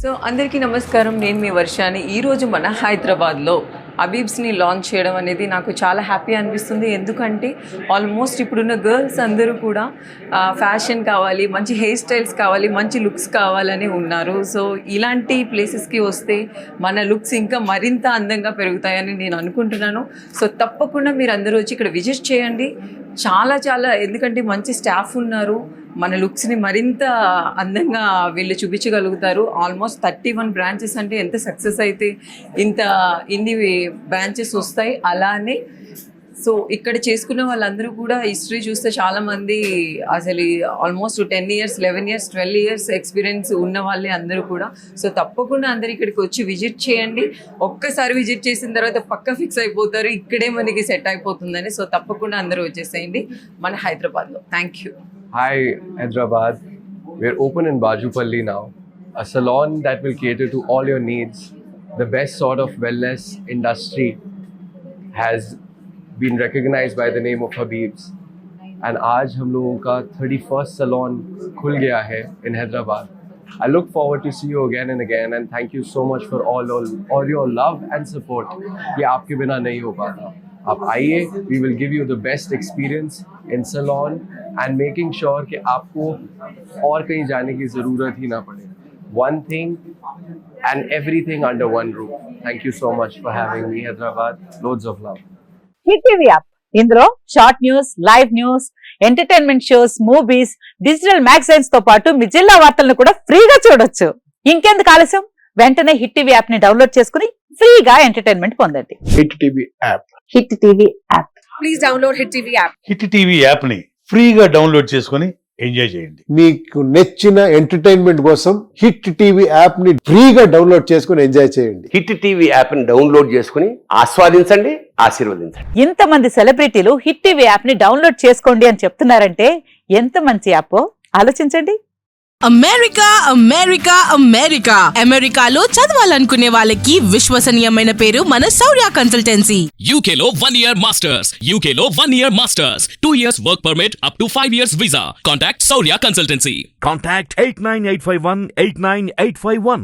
So అందరికీ నమస్కారం. నేను మీ వర్షాని. ఈరోజు మన హైదరాబాద్లో అబీబ్స్ని లాంచ్ చేయడం అనేది నాకు చాలా హ్యాపీ అనిపిస్తుంది. ఎందుకంటే ఆల్మోస్ట్ ఇప్పుడున్న గర్ల్స్ అందరూ కూడా ఫ్యాషన్ కావాలి, మంచి హెయిర్ స్టైల్స్ కావాలి, మంచి లుక్స్ కావాలని ఉన్నారు. సో ఇలాంటి ప్లేసెస్కి వస్తే మన లుక్స్ ఇంకా మరింత అందంగా పెరుగుతాయని నేను అనుకుంటున్నాను. సో తప్పకుండా మీరు అందరూ వచ్చి ఇక్కడ విజిట్ చేయండి. చాలా ఎందుకంటే మంచి స్టాఫ్ ఉన్నారు. మన లుక్స్ని మరింత అందంగా వీళ్ళు చూపించగలుగుతారు. ఆల్మోస్ట్ 31 బ్రాంచెస్ అంటే ఎంత సక్సెస్ అయితే ఇన్ని బ్రాంచెస్ వస్తాయి. అలానే సో ఇక్కడ చేసుకున్న వాళ్ళందరూ కూడా హిస్టరీ చూస్తే చాలామంది అసలు almost 10 years, 11 years, 12 years experience ఉన్న వాళ్ళే అందరూ కూడా. సో తప్పకుండా అందరు ఇక్కడికి వచ్చి విజిట్ చేయండి. ఒక్కసారి విజిట్ చేసిన తర్వాత పక్కా ఫిక్స్ అయిపోతారు, ఇక్కడే మనకి సెట్ అయిపోతుందని. సో తప్పకుండా అందరూ వచ్చేసేయండి మన హైదరాబాద్లో. Thank you. Hi Hyderabad, we're open in Bajupalli now, a salon that will cater to all your needs. The best sort of wellness industry has been recognized by the name of Habib's, and आज हम लोगों का 31st salon खुल गया है in Hyderabad. I look forward to see you again and again, and thank you so much for all your love and support. ये आपके बिना नहीं हो पाता. आप आइए, we will give you the best experience in salon and making sure कि आपको और कहीं जाने की ज़रूरत ही ना पड़े. One thing and everything under one roof. Thank you so much for having me, Hyderabad. Loads of love. Hit TV app, ఇందులో short news, live news, entertainment shows, movies, digital magazines తో పాటు మీ జిల్లా వార్తలను కూడా ఫ్రీగా చూడొచ్చు. ఇంకెందుకు ఆలస్యం, వెంటనే హిట్ టీవీ యాప్ ని డౌన్లోడ్ చేసుకుని ఫ్రీగా ఎంటర్టైన్మెంట్ పొందండి. Hit TV app. Hit TV app. Please download hit TV app. Hit TV app ని ఫ్రీగా డౌన్లోడ్ చేసుకుని ఎంజాయ్ చేయండి. మీకు నచ్చిన ఎంటర్టైన్మెంట్ కోసం హిట్ టీవీ యాప్ ని ఫ్రీగా డౌన్లోడ్ చేసుకుని ఎంజాయ్ చేయండి. హిట్ టీవీ యాప్ ని డౌన్లోడ్ చేసుకుని ఆస్వాదించండి, ఆశీర్వదించండి. ఇంతమంది సెలబ్రిటీలు హిట్ టీవీ యాప్ ని డౌన్లోడ్ చేసుకోండి అని చెప్తున్నారంటే ఎంత మంచి యాప్ ఆలోచించండి. అమెరికాలో చదవాలనుకునే వాళ్ళకి విశ్వసనీయమైన పేరు మన శౌర్య కన్సల్టెన్సీ. UK లో 1 year masters, UK లో 1 year masters, 2 years work permit up to 5 years visa. Contact Saurya Consultancy. Contact 89851 89851.